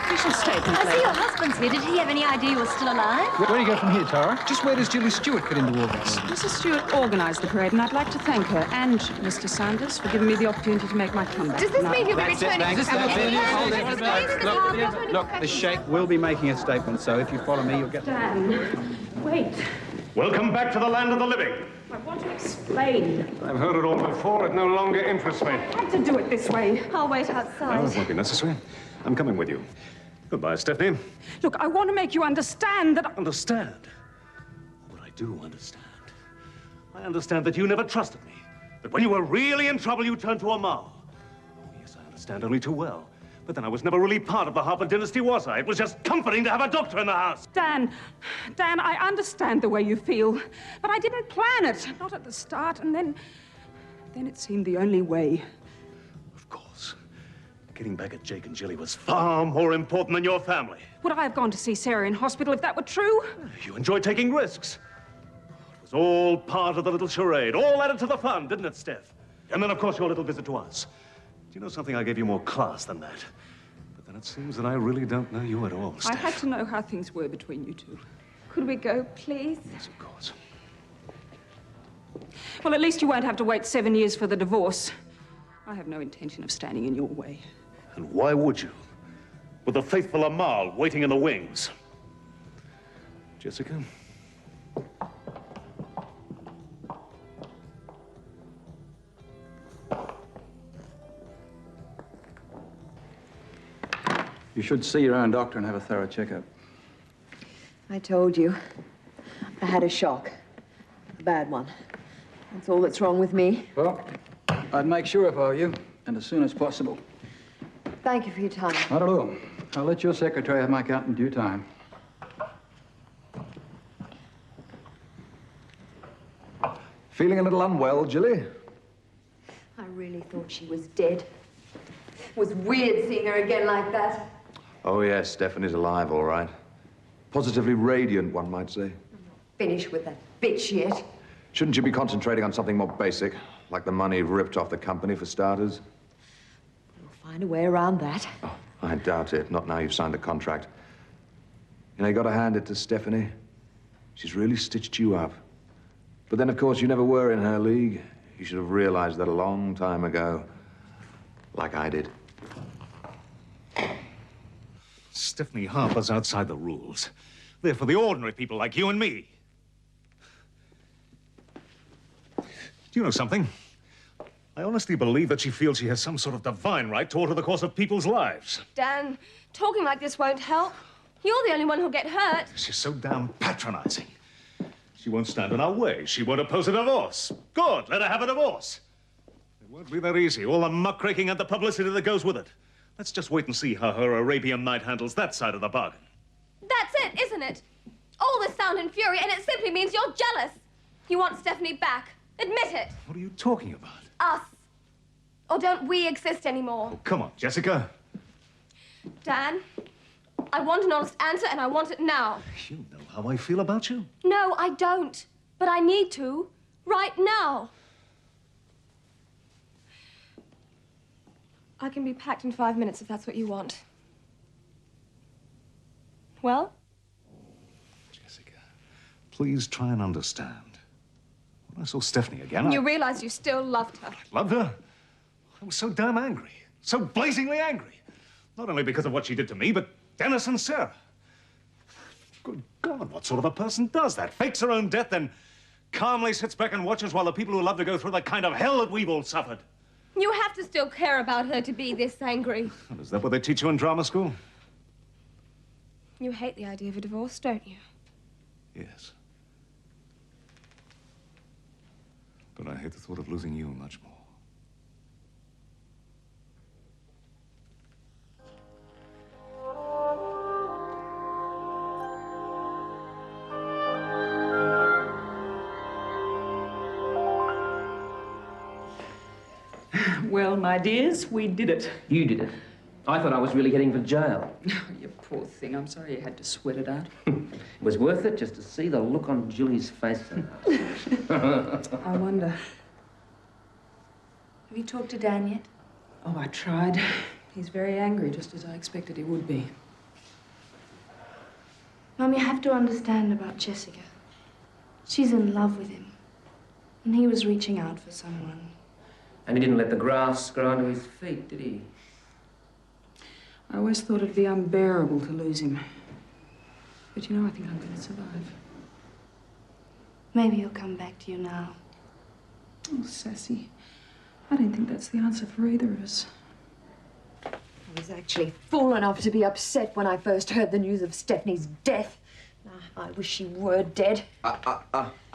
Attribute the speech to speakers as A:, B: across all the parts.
A: official statement.
B: I see your husband's here. Did he have any idea you were still alive?
C: Where do you go from here, Tara? Just where does Julie Stewart fit into all this?
A: Mrs. Stewart organised the parade, and I'd like to thank her and Mr. Sanders for giving me the opportunity to make my comeback.
B: Does this mean he'll be
D: That's it,
B: returning
D: thanks. Look, the Sheikh will be making a statement, so if you follow me, you'll get...
A: Dan, wait.
E: Welcome back to the land of the living.
A: I want to explain.
E: I've heard it all before. It no longer interests me.
A: I had to do it this way.
B: I'll wait outside.
E: No, it won't be necessary. I'm coming with you. Goodbye, Stephanie.
A: Look, I want to make you understand that...
E: Understand? But I do understand. I understand that you never trusted me. That when you were really in trouble, you turned to Amal. Oh, yes, I understand only too well. But then I was never really part of the Harper dynasty, was I? It was just comforting to have a doctor in the house.
A: Dan, I understand the way you feel, but I didn't plan it. Not at the start, and then it seemed the only way.
E: Of course. Getting back at Jake and Jilly was far more important than your family.
A: Would I have gone to see Sarah in hospital if that were true?
E: You enjoyed taking risks. It was all part of the little charade, all added to the fun, didn't it, Steph? And then, of course, your little visit to us. Do you know something? I gave you more class than that. But then it seems that I really don't know you at all, Steph.
A: I had to know how things were between you two.
B: Could we go, please?
E: Yes, of course.
A: Well, at least you won't have to wait 7 years for the divorce. I have no intention of standing in your way.
E: And why would you? With the faithful Amal waiting in the wings. Jessica?
D: You should see your own doctor and have a thorough checkup.
F: I told you. I had a shock. A bad one. That's all that's wrong with me.
D: Well, I'd make sure if I were you, and as soon as possible.
F: Thank you for your time.
D: Not at all. I'll let your secretary have my count in due time.
C: Feeling a little unwell, Jilly?
F: I really thought she was dead. It was weird seeing her again like that.
G: Oh, yes, Stephanie's alive, all right. Positively radiant, one might say.
F: Finish with that bitch yet.
G: Shouldn't you be concentrating on something more basic, like the money ripped off the company, for starters?
F: We'll find a way around that.
G: Oh, I doubt it. Not now you've signed the contract. You know, you got to hand it to Stephanie. She's really stitched you up. But then, of course, you never were in her league. You should have realized that a long time ago, like I did.
E: Stephanie Harper's outside the rules. They're for the ordinary people like you and me. Do you know something? I honestly believe that she feels she has some sort of divine right to alter the course of people's lives.
B: Dan, talking like this won't help. You're the only one who'll get hurt.
E: She's so damn patronizing. She won't stand in our way. She won't oppose a divorce. Good, let her have a divorce. It won't be that easy. All the muckraking and the publicity that goes with it. Let's just wait and see how her Arabian Night handles that side of the bargain.
B: That's it, isn't it? All this sound and fury, and it simply means you're jealous. You want Stephanie back. Admit it.
E: What are you talking about?
B: Us. Or don't we exist anymore?
E: Oh, come on, Jessica.
B: Dan, I want an honest answer, and I want it now.
E: You know how I feel about you.
B: No, I don't. But I need to. Right now. I can be packed in 5 minutes if that's what you want. Well?
E: Jessica, please try and understand. When I saw Stephanie again,
B: You realize you still loved her.
E: I loved her. I was so damn angry. So blazingly angry. Not only because of what she did to me, but Dennis and Sarah. Good God, what sort of a person does that? Fakes her own death, then calmly sits back and watches while the people who love to go through the kind of hell that we've all suffered.
B: You have to still care about her to be this angry.
E: Well, is that what they teach you in drama school?
B: You hate the idea of a divorce, don't you?
E: Yes. But I hate the thought of losing you much more.
A: Well, my dears, we did it.
H: You did it. I thought I was really heading for jail.
A: You poor thing. I'm sorry you had to sweat it out.
H: It was worth it just to see the look on Julie's face.
A: I wonder.
F: Have you talked to Dan yet?
A: Oh, I tried. He's very angry, just as I expected he would be.
I: Mum, you have to understand about Jessica. She's in love with him. And he was reaching out for someone.
H: And he didn't let the grass grow under his feet, did he?
A: I always thought it'd be unbearable to lose him. But you know, I think I'm going to survive.
I: Maybe he'll come back to you now.
A: Oh, Sassy. I don't think that's the answer for either of us.
F: I was actually fool enough to be upset when I first heard the news of Stephanie's death. I wish she were dead.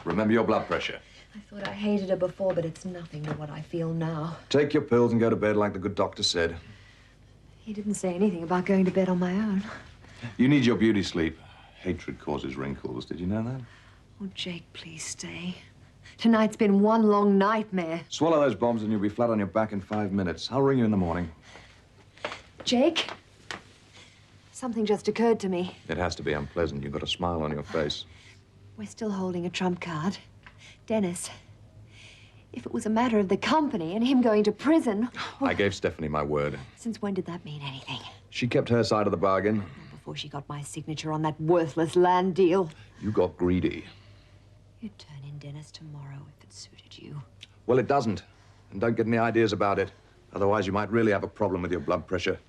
G: Remember your blood pressure.
F: I thought I hated her before, but it's nothing to what I feel now.
G: Take your pills and go to bed like the good doctor said.
F: He didn't say anything about going to bed on my own.
G: You need your beauty sleep. Hatred causes wrinkles. Did you know that?
F: Oh, Jake, please stay. Tonight's been one long nightmare.
G: Swallow those bombs and you'll be flat on your back in 5 minutes. I'll ring you in the morning.
F: Jake, something just occurred to me.
G: It has to be unpleasant. You've got a smile on your face.
F: We're still holding a trump card. Dennis, if it was a matter of the company and him going to prison...
G: I gave Stephanie my word.
F: Since when did that mean anything?
G: She kept her side of the bargain.
F: Before she got my signature on that worthless land deal.
G: You got greedy.
F: You'd turn in Dennis tomorrow if it suited you.
G: Well, it doesn't. And don't get any ideas about it. Otherwise, you might really have a problem with your blood pressure.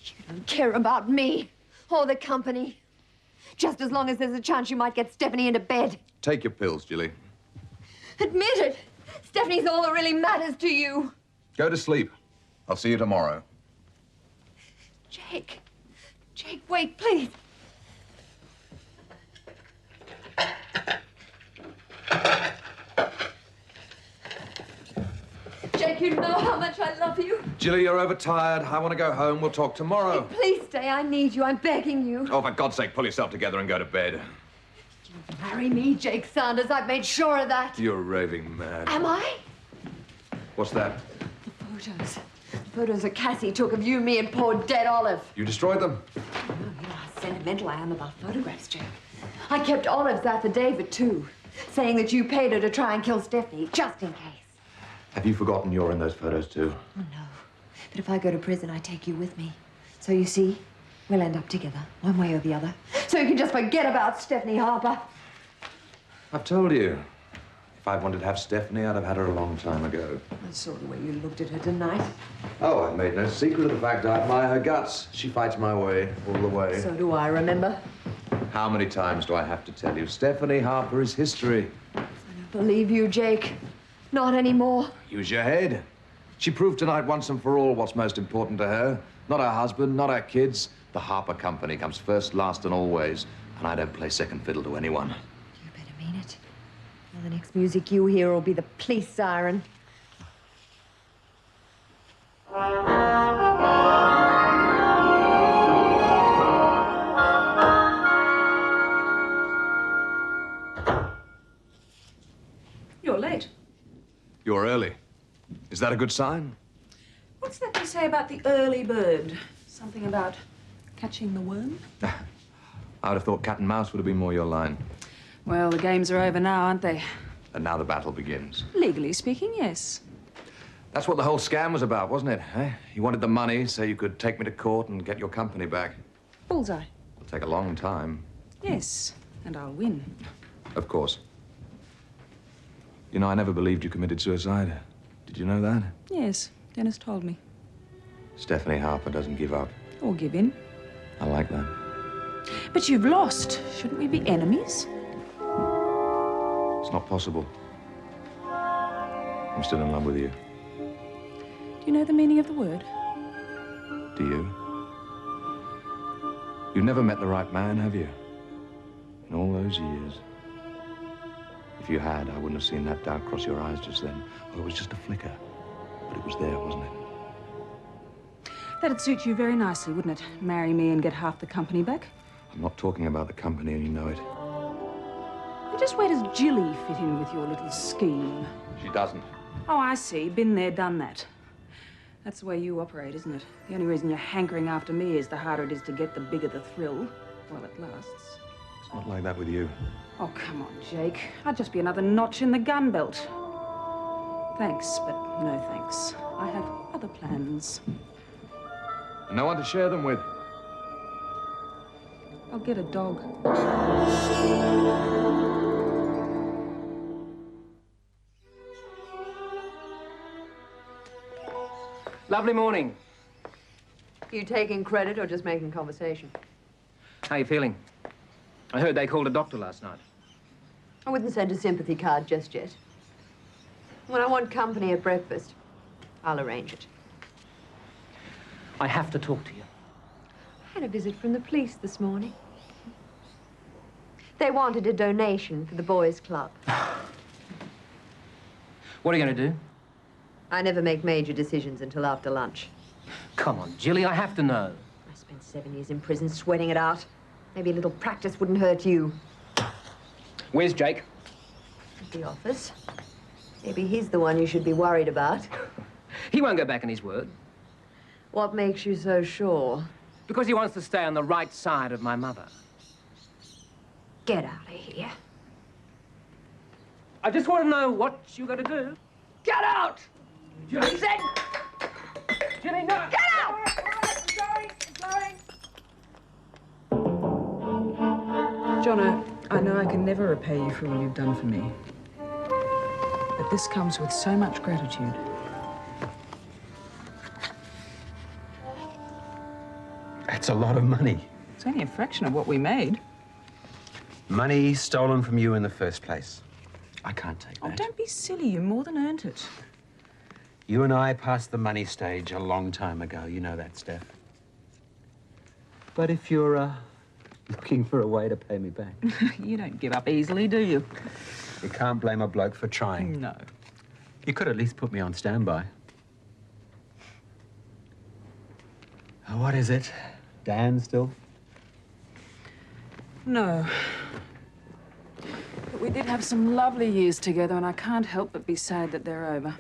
F: You don't care about me or the company. Just as long as there's a chance you might get Stephanie into bed.
G: Take your pills, Jilly.
F: Admit it. Stephanie's all that really matters to you.
G: Go to sleep. I'll see you tomorrow.
F: Jake. Jake, wait, please. Jake, you know how much I love you.
G: Jilly, you're overtired. I want to go home. We'll talk tomorrow.
F: Please stay. I need you. I'm begging you.
G: Oh, for God's sake, pull yourself together and go to bed.
F: Marry me, Jake Sanders. I've made sure of that.
G: You're raving mad.
F: Am I?
G: What's that?
F: The photos. The photos that Cassie took of you, me, and poor dead Olive.
G: You destroyed them?
F: Oh, you know how sentimental I am about photographs, Jake. I kept Olive's affidavit, too, saying that you paid her to try and kill Stephanie, just in case.
G: Have you forgotten you're in those photos, too?
F: Oh, no. But if I go to prison, I take you with me. So you see, we'll end up together, one way or the other. So you can just forget about Stephanie Harper.
G: I've told you. If I wanted to have Stephanie, I'd have had her a long time ago.
F: I saw the way you looked at her tonight.
G: Oh, I made no secret of the fact I admire her guts. She fights my way, all the way.
F: So do I, remember?
G: How many times do I have to tell you? Stephanie Harper is history.
F: I don't believe you, Jake. Not anymore.
G: Use your head. She proved tonight once and for all what's most important to her. Not her husband, not her kids. The Harper Company comes first, last, and always. And I don't play second fiddle to anyone.
F: You better mean it. Well, the next music you hear will be the police siren.
A: You're late.
G: You're early. Is that a good sign?
A: What's that they say about the early bird? Something about catching the worm?
G: I would have thought cat and mouse would have been more your line.
A: Well, the games are over now, aren't they?
G: And now the battle begins.
A: Legally speaking, yes.
G: That's what the whole scam was about, wasn't it? Eh? You wanted the money so you could take me to court and get your company back.
A: Bullseye.
G: It'll take a long time.
A: Yes, and I'll win.
G: Of course. You know, I never believed you committed suicide. Did you know that?
A: Yes, Dennis told me.
G: Stephanie Harper doesn't give up.
A: Or give in.
G: I like that.
A: But you've lost. Shouldn't we be enemies?
G: It's not possible. I'm still in love with you.
A: Do you know the meaning of the word?
G: Do you? You've never met the right man, have you? In all those years. If you had, I wouldn't have seen that doubt cross your eyes just then. Oh, it was just a flicker. But it was there, wasn't it?
A: That'd suit you very nicely, wouldn't it? Marry me and get half the company back.
G: I'm not talking about the company, and you know it.
A: And just where does Jilly fit in with your little scheme?
G: She doesn't.
A: Oh, I see. Been there, done that. That's the way you operate, isn't it? The only reason you're hankering after me is the harder it is to get, the bigger the thrill, while it lasts.
G: It's not like that with you.
A: Oh, come on, Jake. I'd just be another notch in the gun belt. Thanks, but no thanks. I have other plans.
G: And no one to share them with.
A: I'll get a dog.
H: Lovely morning.
F: You taking credit or just making conversation?
H: How you feeling? I heard they called a doctor last night.
F: I wouldn't send a sympathy card just yet. When I want company at breakfast, I'll arrange it.
H: I have to talk to you.
F: I had a visit from the police this morning. They wanted a donation for the boys' club.
H: What are you going to do?
F: I never make major decisions until after lunch.
H: Come on, Jilly, I have to know.
F: I spent 7 years in prison sweating it out. Maybe a little practice wouldn't hurt you.
H: Where's Jake?
F: At the office. Maybe he's the one you should be worried about.
H: He won't go back on his word.
F: What makes you so sure?
H: Because he wants to stay on the right side of my mother.
F: Get out of here.
H: I just want to know what you got to do. Get out! Jilly said... Jilly, no!
F: Get out!
A: Jono, I know I can never repay you for all you've done for me. But this comes with so much gratitude.
D: That's a lot of money.
A: It's only a fraction of what we made.
D: Money stolen from you in the first place. I can't take that.
A: Oh, don't be silly. You more than earned it.
D: You and I passed the money stage a long time ago. You know that, Steph. But if you're, looking for a way to pay me back...
A: You don't give up easily, do you?
D: You can't blame a bloke for trying.
A: No.
D: You could at least put me on standby. Oh, what is it? Dan still?
A: No. But we did have some lovely years together, and I can't help but be sad that they're over.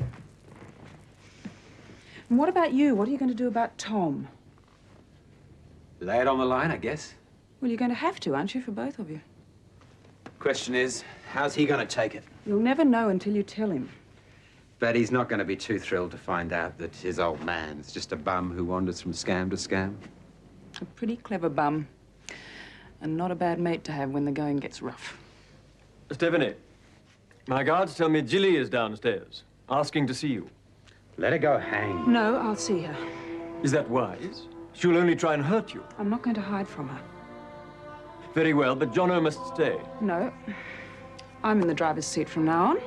A: And what about you? What are you going to do about Tom?
D: Lay it on the line, I guess.
A: Well, you're going to have to, aren't you, for both of you?
D: Question is, how's he going to take it?
A: You'll never know until you tell him.
D: Bet he's not going to be too thrilled to find out that his old man's just a bum who wanders from scam to scam.
A: A pretty clever bum. And not a bad mate to have when the going gets rough.
J: Stephanie, my guards tell me Jilly is downstairs, asking to see you.
D: Let her go hang.
A: No, I'll see her.
J: Is that wise? She'll only try and hurt you.
A: I'm not going to hide from her.
J: Very well, but Jono must stay.
A: No. I'm in the driver's seat from now on.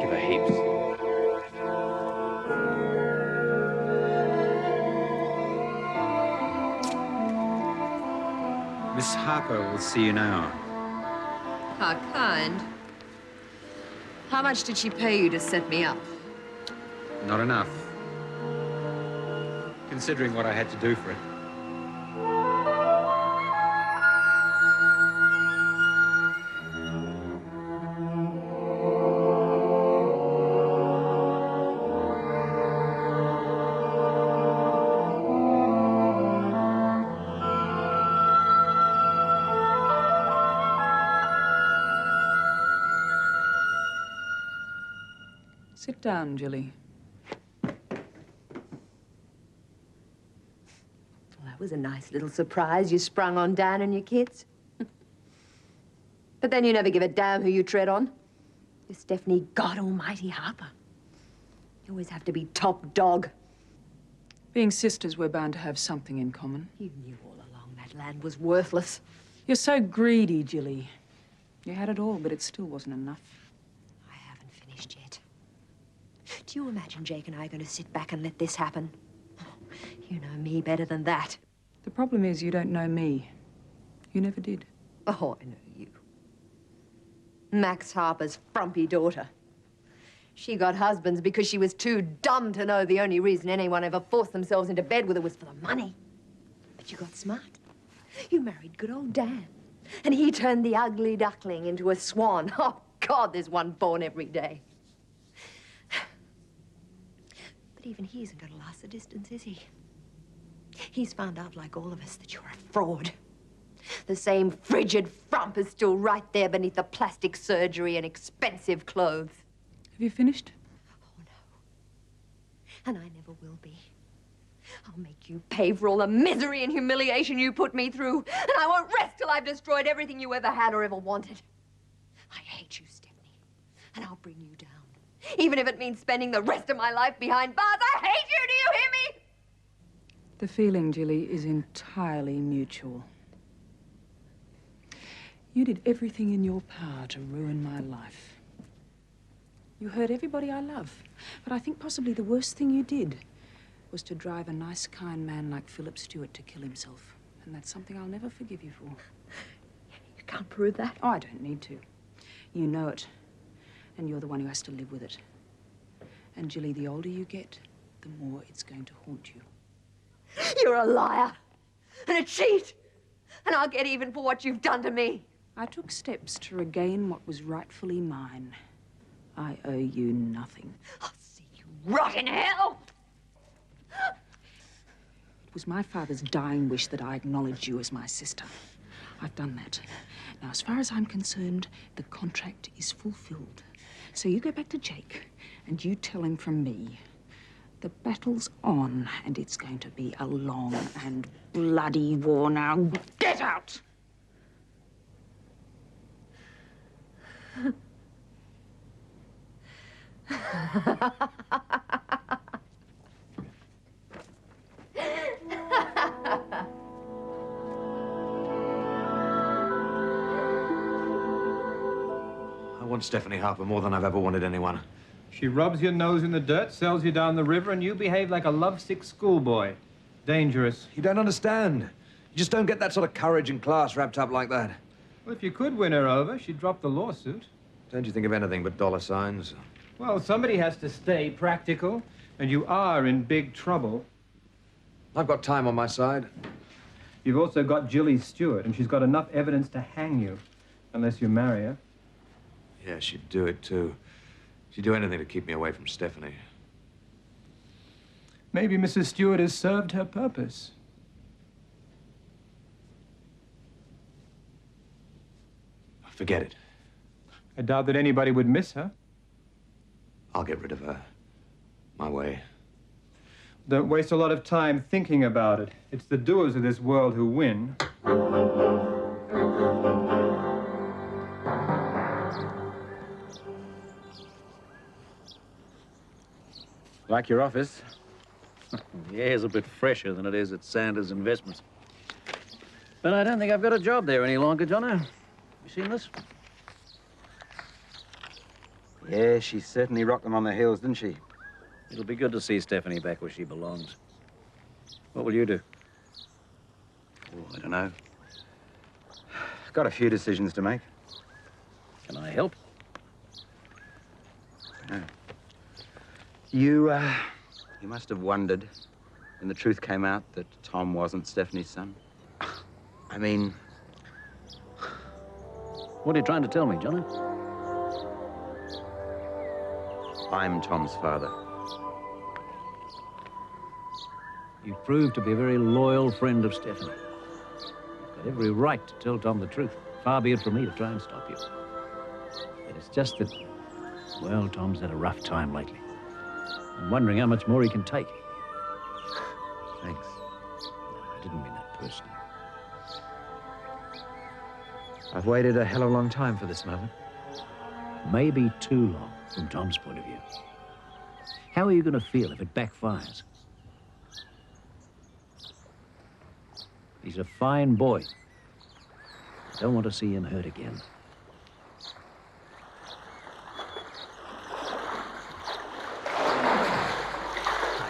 D: Give her heaps. Miss Harper will see you now.
F: How kind. How much did she pay you to set me up?
D: Not enough. Considering what I had to do for it.
A: Sit down, Jilly.
F: Well, that was a nice little surprise you sprung on Dan and your kids. But then you never give a damn who you tread on. You're Stephanie God Almighty Harper. You always have to be top dog.
A: Being sisters, we're bound to have something in common.
F: You knew all along that land was worthless.
A: You're so greedy, Jilly. You had it all, but it still wasn't enough.
F: I haven't finished yet. Do you imagine Jake and I are going to sit back and let this happen? Oh, you know me better than that.
A: The problem is you don't know me. You never did.
F: Oh, I know you. Max Harper's frumpy daughter. She got husbands because she was too dumb to know the only reason anyone ever forced themselves into bed with her was for the money. But you got smart. You married good old Dan. And he turned the ugly duckling into a swan. Oh, God, there's one born every day. But even he isn't going to last the distance, is he? He's found out, like all of us, that you're a fraud. The same frigid frump is still right there beneath the plastic surgery and expensive clothes.
A: Have you finished?
F: Oh, no. And I never will be. I'll make you pay for all the misery and humiliation you put me through, and I won't rest till I've destroyed everything you ever had or ever wanted. I hate you, Stephanie, and I'll bring you down. Even if it means spending the rest of my life behind bars, I hate you, do you hear me?
A: The feeling, Jilly, is entirely mutual. You did everything in your power to ruin my life. You hurt everybody I love. But I think possibly the worst thing you did was to drive a nice, kind man like Philip Stewart to kill himself. And that's something I'll never forgive you for.
F: You can't prove that.
A: Oh, I don't need to. You know it. And you're the one who has to live with it. And, Jilly, the older you get, the more it's going to haunt you.
F: You're a liar and a cheat, and I'll get even for what you've done to me.
A: I took steps to regain what was rightfully mine. I owe you nothing.
F: I'll see you rot in hell.
A: It was my father's dying wish that I acknowledge you as my sister. I've done that. Now, as far as I'm concerned, the contract is fulfilled. So you go back to Jake, and you tell him from me, the battle's on, and it's going to be a long and bloody war. Now, get out!
G: I want Stephanie Harper more than I've ever wanted anyone.
D: She rubs your nose in the dirt, sells you down the river, and you behave like a lovesick schoolboy. Dangerous.
G: You don't understand. You just don't get that sort of courage and class wrapped up like that.
D: Well, if you could win her over, she'd drop the lawsuit.
G: Don't you think of anything but dollar signs?
D: Well, somebody has to stay practical, and you are in big trouble.
G: I've got time on my side.
D: You've also got Jilly Stewart, and she's got enough evidence to hang you, unless you marry her.
G: Yeah, she'd do it, too. She'd do anything to keep me away from Stephanie.
D: Maybe Mrs. Stewart has served her purpose.
G: Forget it.
D: I doubt that anybody would miss her.
G: I'll get rid of her. My way.
D: Don't waste a lot of time thinking about it. It's the doers of this world who win.
K: Like your office? The air's a bit fresher than it is at Sanders Investments. But I don't think I've got a job there any longer, Jono. You seen this?
L: Yeah, she certainly rocked them on the hills, didn't she?
K: It'll be good to see Stephanie back where she belongs. What will you do?
L: Oh, I don't know. Got a few decisions to make.
K: Can I help?
L: No. You must have wondered when the truth came out that Tom wasn't Stephanie's son. I mean...
K: What are you trying to tell me, Johnny?
L: I'm Tom's father.
K: You proved to be a very loyal friend of Stephanie. You've got every right to tell Tom the truth. Far be it from me to try and stop you. But it's just that, well, Tom's had a rough time lately. I'm wondering how much more he can take.
L: Thanks.
K: I didn't mean that personally.
L: I've waited a hell of a long time for this moment.
K: Maybe too long, from Tom's point of view. How are you going to feel if it backfires? He's a fine boy. I don't want to see him hurt again.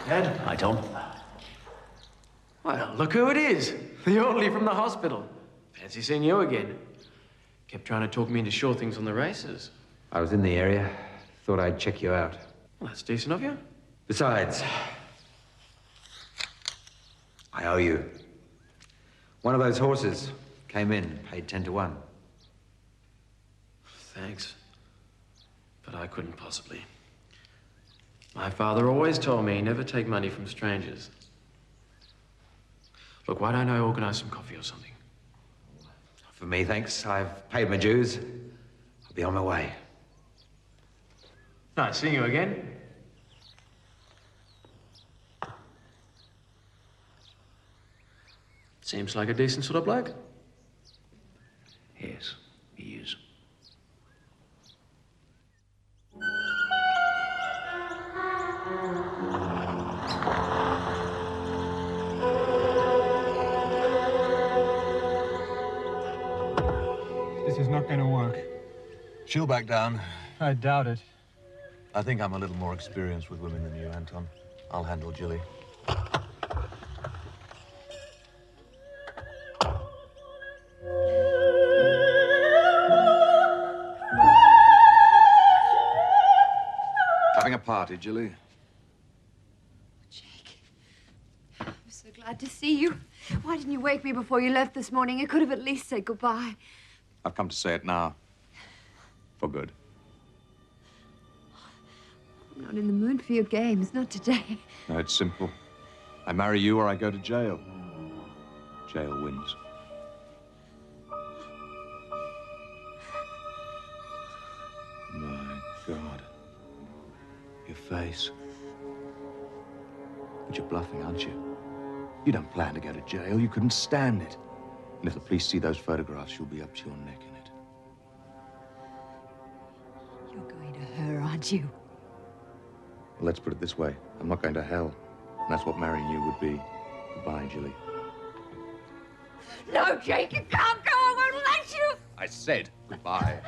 M: Hi, Dad.
K: Hi, Tom.
M: Well, look who it is. The orderly from the hospital. Fancy seeing you again. Kept trying to talk me into sure things on the races.
D: I was in the area. Thought I'd check you out.
M: Well, that's decent of you.
D: Besides, I owe you. One of those horses came in, paid 10 to 1.
M: Thanks. But I couldn't possibly. My father always told me never take money from strangers. Look, why don't I organize some coffee or something?
D: For me, thanks. I've paid my dues. I'll be on my way.
M: Nice seeing you again. Seems like a decent sort of bloke.
L: Yes, he is.
N: This is not going to work.
O: She'll back down.
N: I doubt it.
O: I think I'm a little more experienced with women than you, Anton. I'll handle Jilly.
G: Having a party, Jilly?
F: I'm so glad to see you. Why didn't you wake me before you left this morning? You could have at least said goodbye.
G: I've come to say it now. For good.
F: I'm not in the mood for your games, not today.
G: No, it's simple. I marry you or I go to jail. Jail wins. My God. Your face. But you're bluffing, aren't you? You don't plan to go to jail. You couldn't stand it. And if the police see those photographs, you'll be up to your neck in it.
F: You're going to her, aren't you?
G: Well, let's put it this way. I'm not going to hell. And that's what marrying you would be. Goodbye, Jilly.
F: No, Jake, you can't go. I won't let you.
G: I said goodbye.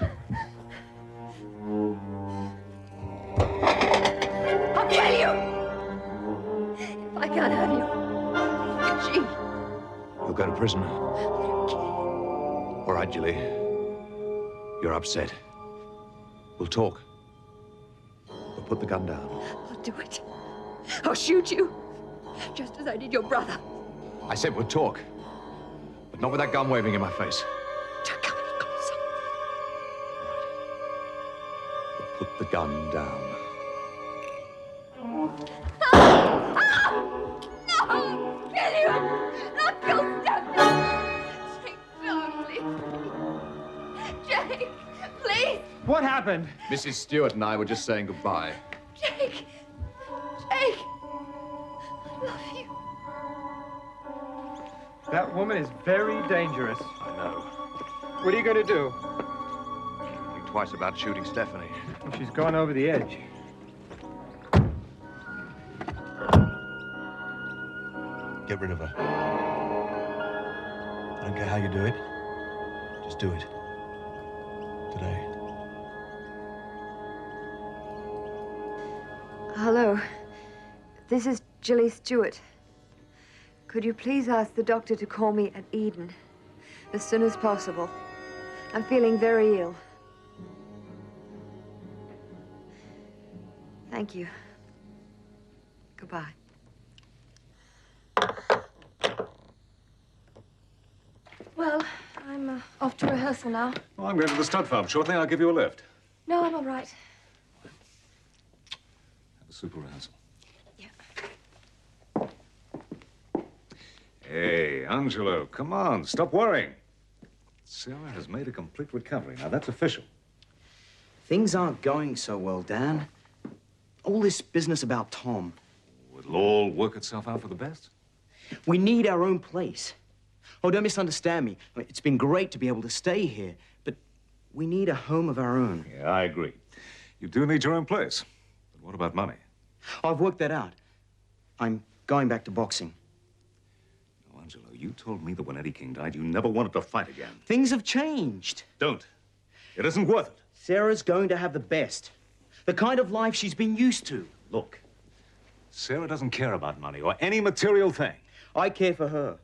F: I'll kill you. If I can't have you, gee.
G: You'll go to prison. All right, Jilly. You're upset. We'll talk. We'll put the gun down.
F: I'll do it. I'll shoot you, just as I did your brother.
G: I said we'll talk. But not with that gun waving in my face.
F: Don't come any closer.
G: We'll put the gun down.
F: No! Kill you! Not kill Stephanie! Jake, no, please. Jake, please!
N: What happened?
G: Mrs. Stewart and I were just saying goodbye.
F: Jake! Jake! I love you.
N: That woman is very dangerous.
G: I know.
N: What are you going to do?
G: Think twice about shooting Stephanie.
N: Well, she's gone over the edge.
O: Get rid of her. I don't care how you do it. Just do it. Today.
F: Hello. This is Jilly Stewart. Could you please ask the doctor to call me at Eden as soon as possible? I'm feeling very ill. Thank you. Goodbye. Well, I'm off to rehearsal now.
E: Well, I'm going to the stud farm shortly. I'll give you a lift.
F: No, I'm all right.
E: Have a super rehearsal. Hey, Angelo, come on, stop worrying. Sarah has made a complete recovery. Now, that's official.
P: Things aren't going so well, Dan. All this business about Tom.
E: It'll all work itself out for the best.
P: We need our own place. Oh, don't misunderstand me. I mean, it's been great to be able to stay here, but we need a home of our own.
E: Yeah, I agree. You do need your own place. But what about money?
P: I've worked that out. I'm going back to boxing.
E: No, Angelo, you told me that when Eddie King died, you never wanted to fight again.
P: Things have changed.
E: Don't. It isn't worth it.
P: Sarah's going to have the best. The kind of life she's been used to.
E: Look, Sarah doesn't care about money or any material thing.
P: I care for her.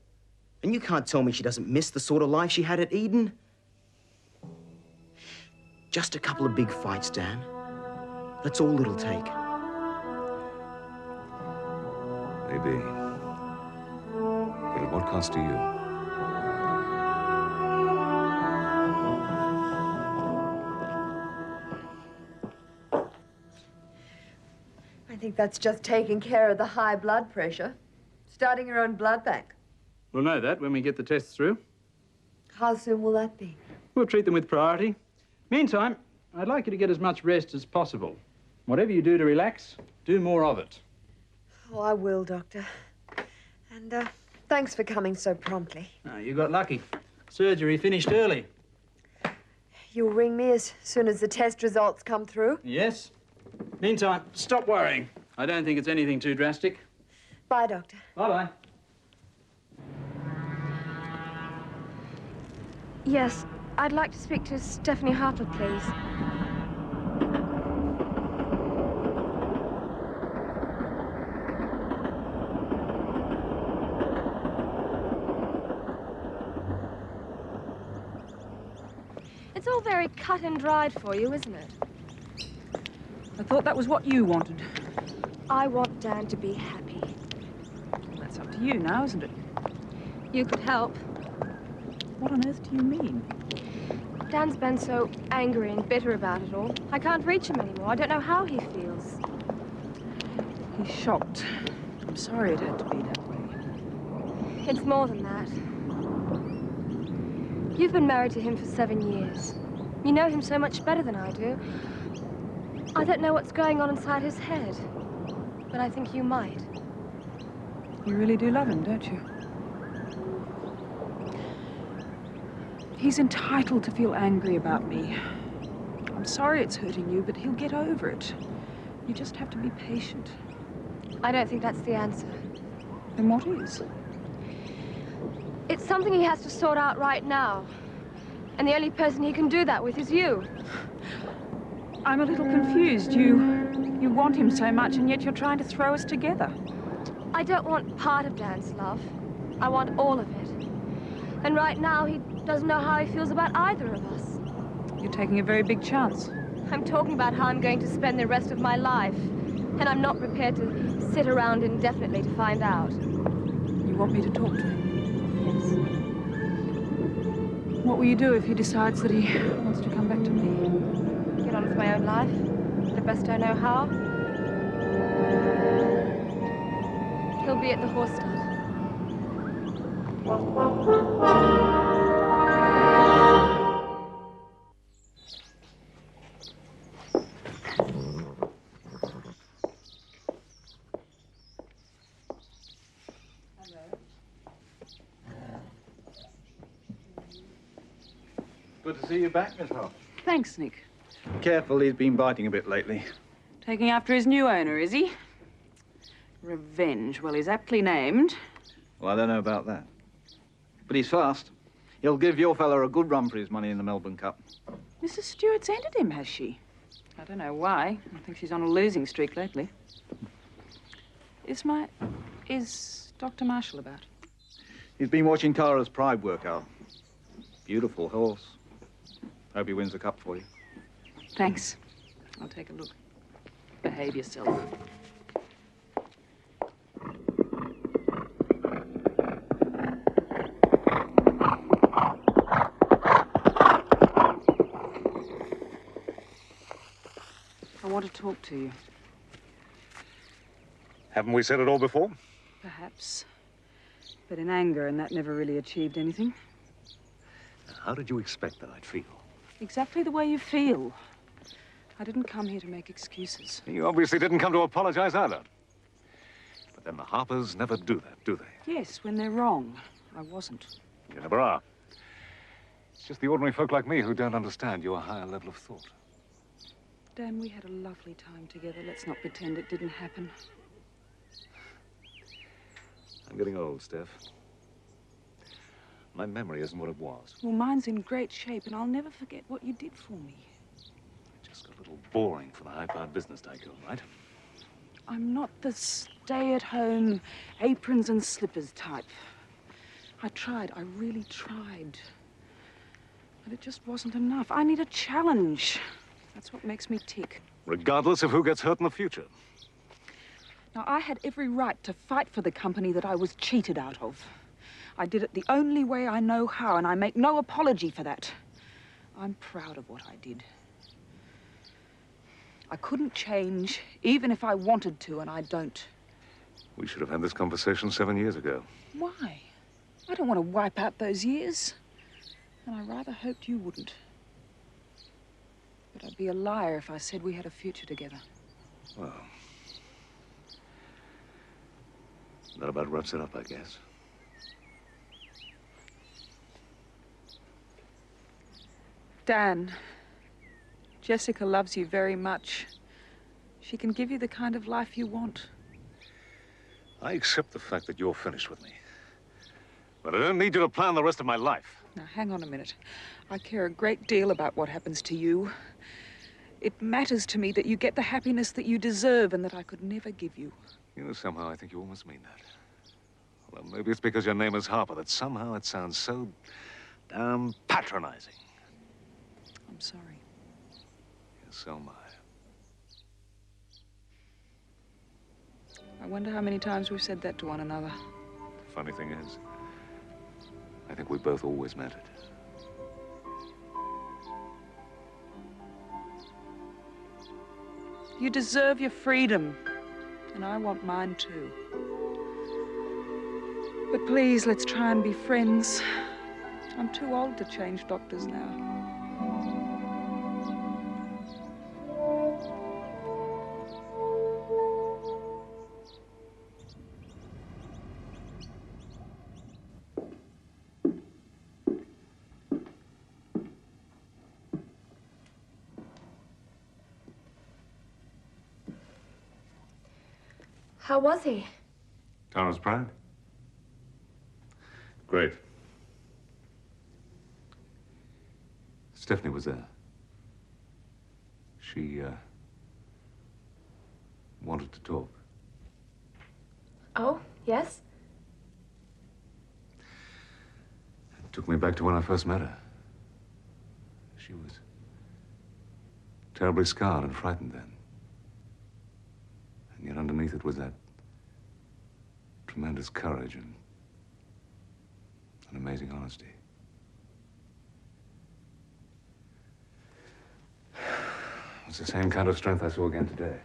P: And you can't tell me she doesn't miss the sort of life she had at Eden. Just a couple of big fights, Dan. That's all it'll take.
E: Maybe. But at what cost to you?
F: I think that's just taking care of the high blood pressure. Starting your own blood bank.
K: We'll know that when we get the tests through.
F: How soon will that be?
K: We'll treat them with priority. Meantime, I'd like you to get as much rest as possible. Whatever you do to relax, do more of it.
F: Oh, I will, Doctor. And, Thanks for coming so promptly.
K: Oh, you got lucky. Surgery finished early.
F: You'll ring me as soon as the test results come through?
K: Yes. Meantime, stop worrying. I don't think it's anything too drastic.
F: Bye, Doctor.
K: Bye-bye.
B: Yes, I'd like to speak to Stephanie Harper, please. It's all very cut and dried for you, isn't it?
A: I thought that was what you wanted.
B: I want Dan to be happy.
A: Well, that's up to you now, isn't it?
B: You could help.
A: What on earth do you mean?
B: Dan's been so angry and bitter about it all. I can't reach him anymore. I don't know how he feels.
A: He's shocked. I'm sorry it had to be that way.
B: It's more than that. You've been married to him for 7 years. You know him so much better than I do. I don't know what's going on inside his head, but I think you might.
A: You really do love him, don't you? He's entitled to feel angry about me. I'm sorry it's hurting you, but he'll get over it. You just have to be patient.
B: I don't think that's the answer.
A: Then what is?
B: It's something he has to sort out right now. And the only person he can do that with is you.
A: I'm a little confused. You want him so much, and yet you're trying to throw us together.
B: I don't want part of Dan's love. I want all of it. And right now, he doesn't know how he feels about either of us.
A: You're taking a very big chance.
B: I'm talking about how I'm going to spend the rest of my life. And I'm not prepared to sit around indefinitely to find out.
A: You want me to talk to him?
B: Yes.
A: What will you do if he decides that he wants to come back to me?
B: Get on with my own life, the best I know how. He'll be at the horse stall.
N: Good to see you back, Miss Harper.
A: Thanks, Nick.
N: Careful, he's been biting a bit lately.
A: Taking after his new owner, is he? Revenge. Well, he's aptly named.
N: Well, I don't know about that. But he's fast. He'll give your fella a good run for his money in the Melbourne Cup.
A: Mrs. Stewart's ended him, has she? I don't know why. I think she's on a losing streak lately. Is Dr. Marshall about?
N: He's been watching Tara's Pride workout. Beautiful horse. Hope he wins the cup for you.
A: Thanks. I'll take a look. Behave yourself. I want to talk to you.
E: Haven't we said it all before?
A: Perhaps. But in anger, and that never really achieved anything.
E: How did you expect that I'd feel?
A: Exactly the way you feel. I didn't come here to make excuses.
E: You obviously didn't come to apologize either. But then the Harpers never do that, do they?
A: Yes, when they're wrong. I wasn't.
E: You never are. It's just the ordinary folk like me who don't understand your higher level of thought.
A: Dan, we had a lovely time together. Let's not pretend it didn't happen.
E: I'm getting old, Steph. My memory isn't what it was.
A: Well, mine's in great shape, and I'll never forget what you did for me.
E: It just got a little boring for the high-powered business tycoon, right?
A: I'm not the stay-at-home aprons and slippers type. I tried. I really tried. But it just wasn't enough. I need a challenge. That's what makes me tick.
E: Regardless of who gets hurt in the future.
A: Now, I had every right to fight for the company that I was cheated out of. I did it the only way I know how, and I make no apology for that. I'm proud of what I did. I couldn't change, even if I wanted to, and I don't.
E: We should have had this conversation 7 years ago.
A: Why? I don't want to wipe out those years. And I rather hoped you wouldn't. But I'd be a liar if I said we had a future together.
E: Well, that about wraps it up, I guess.
A: Dan, Jessica loves you very much. She can give you the kind of life you want.
E: I accept the fact that you're finished with me. But I don't need you to plan the rest of my life.
A: Now, hang on a minute. I care a great deal about what happens to you. It matters to me that you get the happiness that you deserve and that I could never give you.
E: You know, somehow I think you almost mean that. Well, maybe it's because your name is Harper that somehow it sounds so damn patronizing.
A: I'm sorry.
E: Yes, so am I.
A: I wonder how many times we've said that to one another.
E: The funny thing is, I think we both always meant it.
A: You deserve your freedom, and I want mine too. But please, let's try and be friends. I'm too old to change doctors now.
B: How was he?
E: Tara's pride? Great. Stephanie was there. She, wanted to talk.
B: Oh, yes?
E: It took me back to when I first met her. She was terribly scarred and frightened then. And yet underneath it was that tremendous courage and an amazing honesty. It's the same kind of strength I saw again today.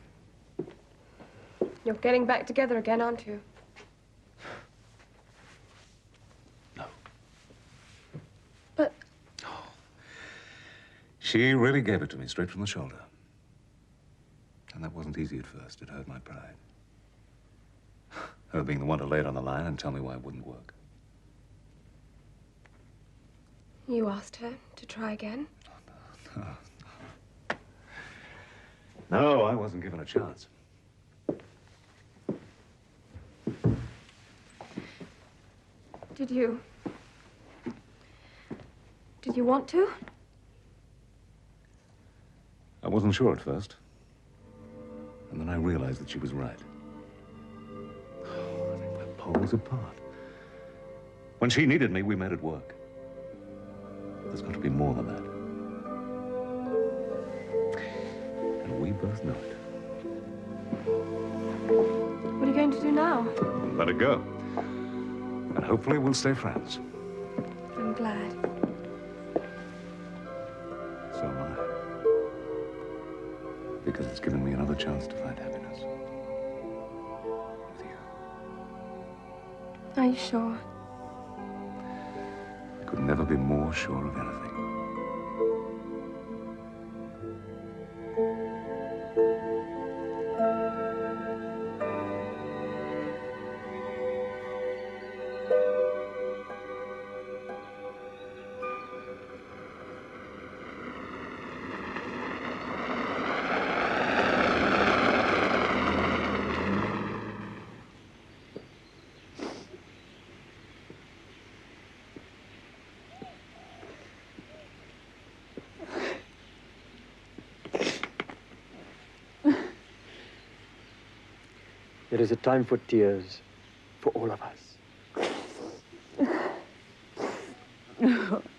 B: You're getting back together again, aren't you?
E: No.
B: But...
E: She really gave it to me straight from the shoulder. And that wasn't easy at first. It hurt my pride. Her being the one to lay it on the line and tell me why it wouldn't work.
B: You asked her to try again?
E: No, I wasn't given a chance.
B: Did you want to?
E: I wasn't sure at first. And then I realized that she was right. I think we're poles apart. When she needed me, we made it work. There's got to be more than that. And we both know it.
B: What are you going to do now?
E: Let it go. And hopefully we'll stay friends.
B: I'm glad.
E: So am I. Because it's given me another chance to find happiness. With you.
B: Are you sure?
E: I could never be more sure of anything.
J: There is a time for tears for all of us.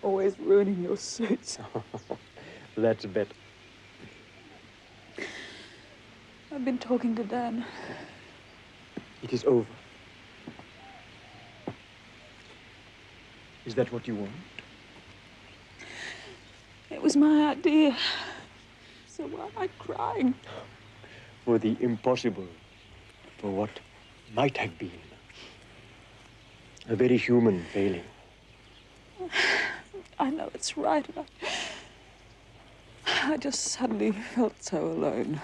A: Always ruining your suits.
J: That's better.
A: I've been talking to Dan.
J: It is over. Is that what you want?
A: It was my idea. So why am I crying?
J: For the impossible. For what might have been. A very human failing.
A: I know it's right. And I just suddenly felt so alone.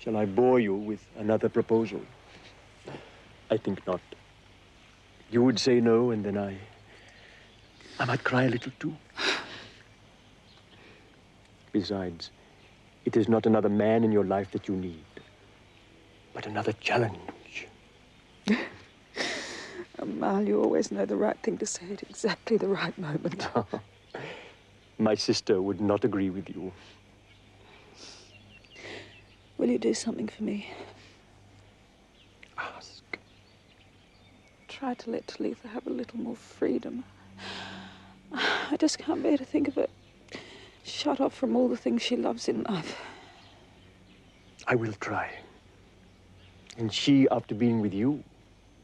J: Shall I bore you with another proposal? I think not. You would say no, and then I might cry a little too. Besides, it is not another man in your life that you need, but another challenge.
A: Mal, you always know the right thing to say at exactly the right moment.
J: My sister would not agree with you.
A: Will you do something for me?
J: Ask.
A: Try to let Talitha have a little more freedom. I just can't bear to think of her shut off from all the things she loves in life.
J: I will try. And she, after being with you,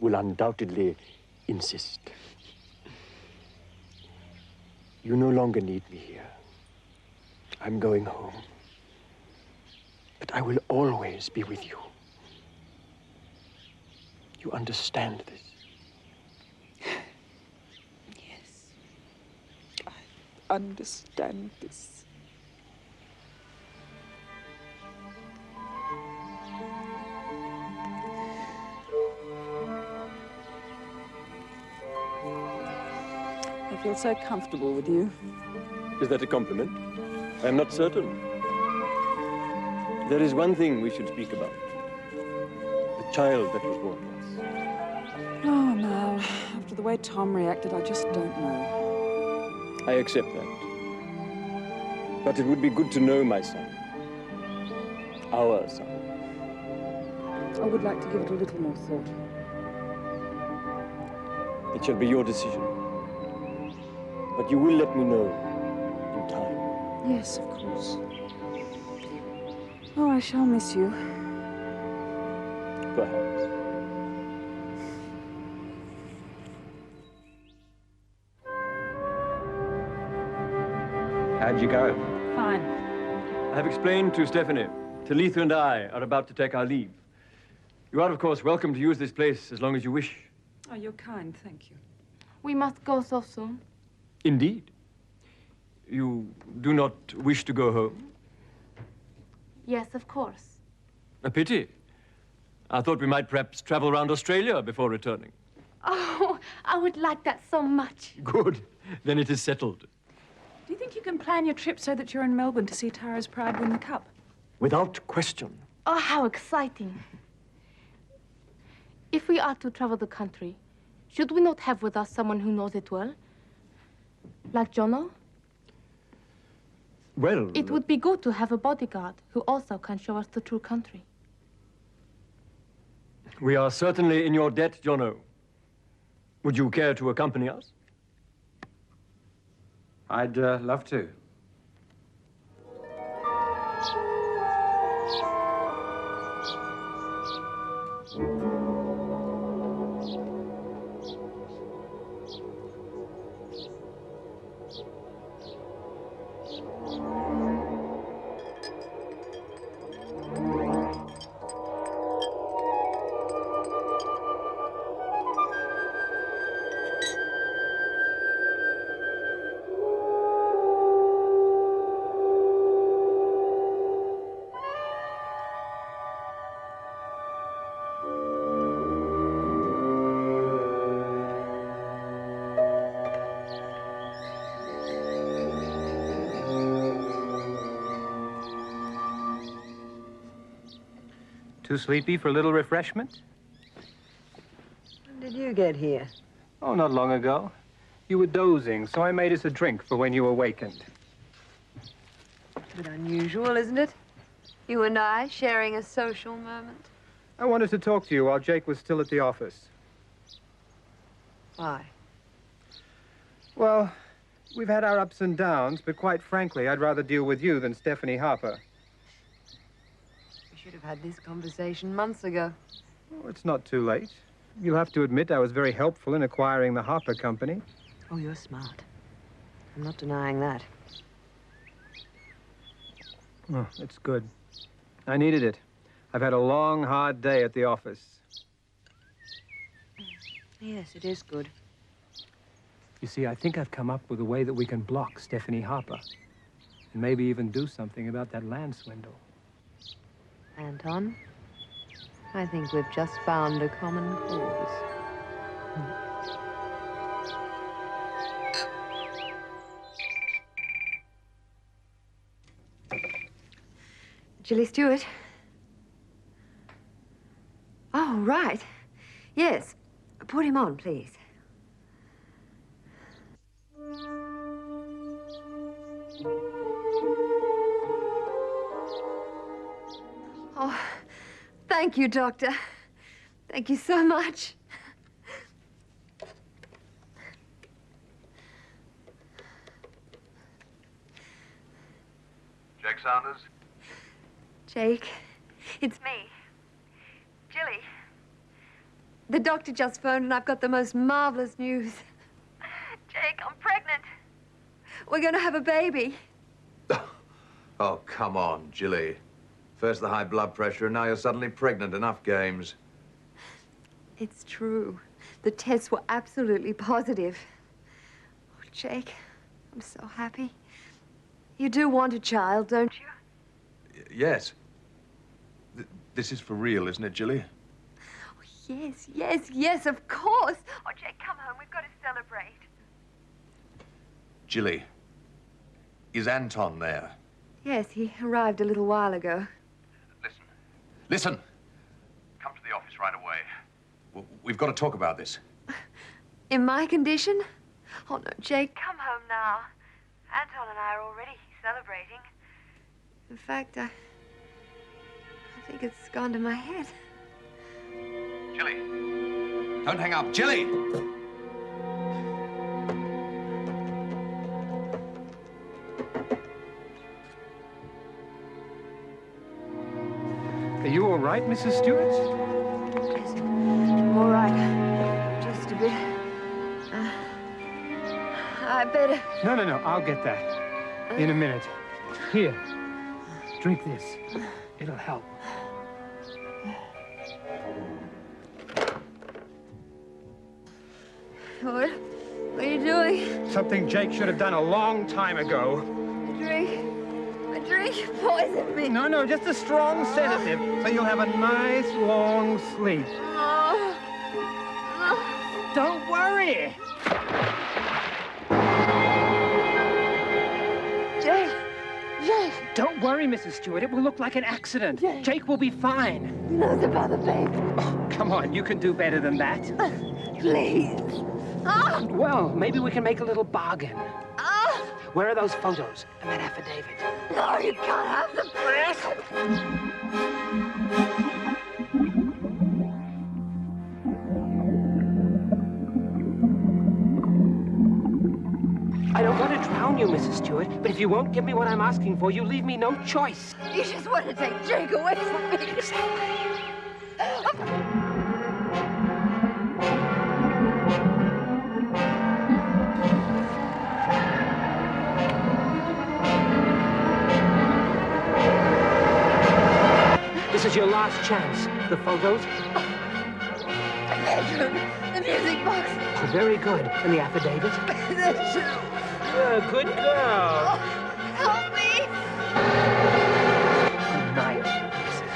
J: will undoubtedly insist. You no longer need me here. I'm going home. But I will always be with you. You understand this?
A: Yes. I understand this. I feel so comfortable with you.
J: Is that a compliment? I am not certain. There is one thing we should speak about. The child that was born to us.
A: Oh, Mal, after the way Tom reacted, I just don't know.
J: I accept that. But it would be good to know my son. Our son.
A: I would like to give it a little more thought.
J: It shall be your decision. But you will let me know in time.
A: Yes, of course. Oh, I shall miss you.
J: Perhaps.
L: How'd you go?
A: Fine.
J: I have explained to Stephanie. Talitha and I are about to take our leave. You are, of course, welcome to use this place as long as you wish.
A: Oh, you're kind, thank you.
B: We must go so soon.
J: Indeed. You do not wish to go home?
B: Yes, of course.
J: A pity. I thought we might perhaps travel around Australia before returning.
B: Oh, I would like that so much.
J: Good. Then it is settled.
A: Do you think you can plan your trip so that you're in Melbourne to see Tara's Pride win the Cup?
J: Without question.
B: Oh, how exciting. If we are to travel the country, should we not have with us someone who knows it well? Like Jono?
J: Well...
B: It would be good to have a bodyguard who also can show us the true country.
J: We are certainly in your debt, Jono. Would you care to accompany us?
L: I'd love to.
D: Too sleepy for a little refreshment?
Q: When did you get here?
D: Oh, not long ago. You were dozing, so I made us a drink for when you awakened.
F: A bit unusual, isn't it? You and I sharing a social moment.
D: I wanted to talk to you while Jake was still at the office.
F: Why?
D: Well, we've had our ups and downs, but quite frankly, I'd rather deal with you than Stephanie Harper.
F: We should have had this conversation months ago.
D: Oh, it's not too late. You'll have to admit I was very helpful in acquiring the Harper Company.
F: Oh, you're smart. I'm not denying that.
D: Oh, it's good. I needed it. I've had a long, hard day at the office.
F: Yes, it is good.
D: You see, I think I've come up with a way that we can block Stephanie Harper. And maybe even do something about that land swindle.
F: Anton, I think we've just found a common cause. Julie Stewart? Oh, right. Yes. Put him on, please. Oh, thank you, Doctor. Thank you so much.
G: Jake Saunders?
F: Jake, it's me. Jilly. The doctor just phoned and I've got the most marvelous news. Jake, I'm pregnant. We're going to have a baby.
G: Oh, come on, Jilly. First the high blood pressure, and now you're suddenly pregnant. Enough games.
F: It's true. The tests were absolutely positive. Oh, Jake, I'm so happy. You do want a child, don't you?
G: Yes. This is for real, isn't it, Jilly?
F: Oh, yes, yes, yes, of course. Oh, Jake, come home. We've got to celebrate.
G: Jilly, is Anton there?
F: Yes, he arrived a little while ago.
G: Listen. Come to the office right away. We've got to talk about this.
F: In my condition? Oh, no, Jake, come home now. Anton and I are already celebrating. In fact, I think it's gone to my head.
G: Jilly, don't hang up. Jilly!
D: Are you all right, Mrs. Stewart?
F: Yes, I'm all right. Just a bit. I better...
D: No, I'll get that. In a minute. Here, drink this. It'll help.
F: What are you doing?
D: Something Jake should have done a long time ago.
F: A drink? You poisoned me.
D: No, just a strong sedative, so you'll have a nice, long sleep.
F: Oh.
D: Don't worry.
F: Jake!
D: Don't worry, Mrs. Stewart. It will look like an accident. Jake will be fine.
F: He knows about the baby.
D: Oh, come on. You can do better than that.
F: Please. Oh.
D: Well, maybe we can make a little bargain.
F: Oh.
D: Where are those photos and that affidavit?
F: No, you can't have the press.
D: I don't want to drown you, Mrs. Stewart, but if you won't give me what I'm asking for, you leave me no choice.
F: You just want to take Jake away from me.
D: Exactly. This is your last chance. The photos?
F: The bedroom, the music box.
D: Oh, very good. And the affidavit?
F: The shoe.
D: Good girl.
F: Help me.
D: Good night, Mrs.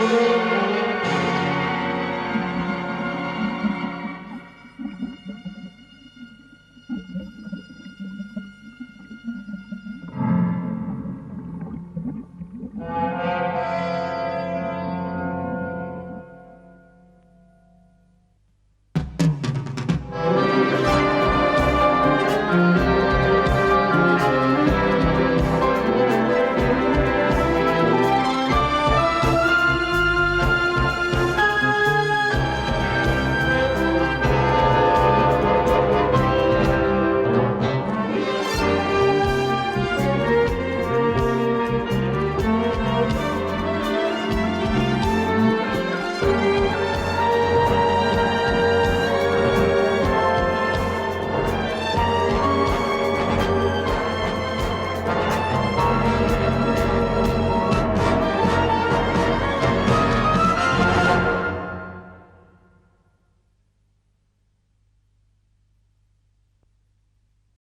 D: Stewart.